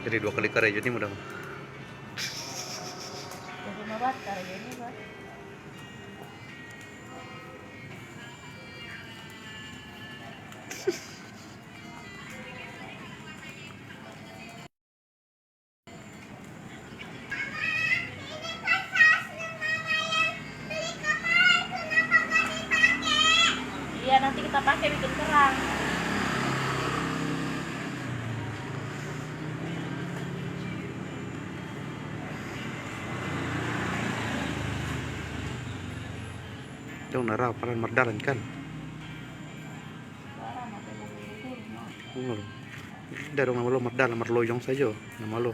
Jadi 2 kali karya jadi mudah. Jadi mabat karya ini buat. Iya, nanti kita pakai bikin kerang. Dong nara paran mardalan kan. Dah dong nama lo mardalan marloyong saja nama lo.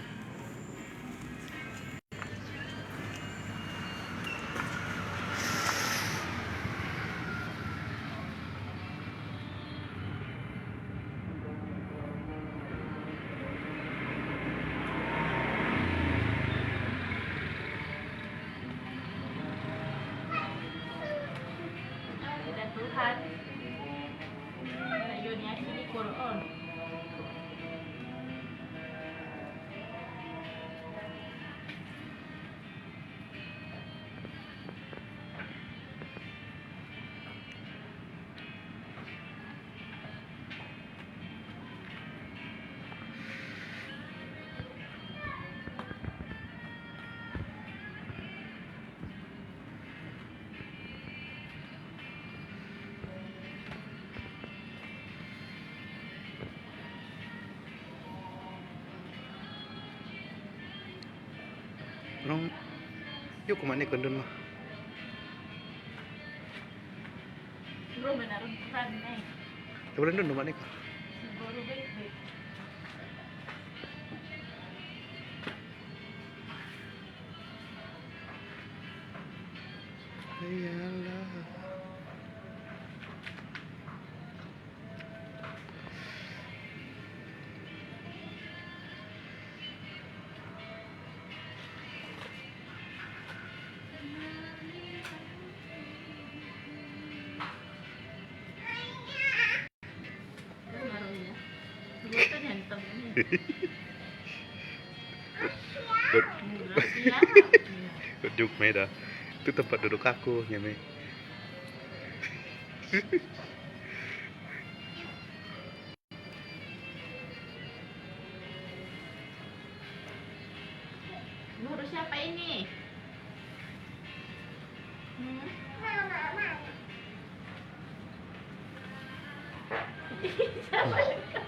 Dan Tuhan ayunnya sini Quran. Orang yuk kemana kandun mah? Bro benar Quran nih. Kemudian dun mana kah? Baru baik-baik. Iyalah. Barunya. Dulu kan hantam ini. Gracia. Duduk Meda. Itu tempat duduk aku, nyame. Guru siapa ini? Siapa?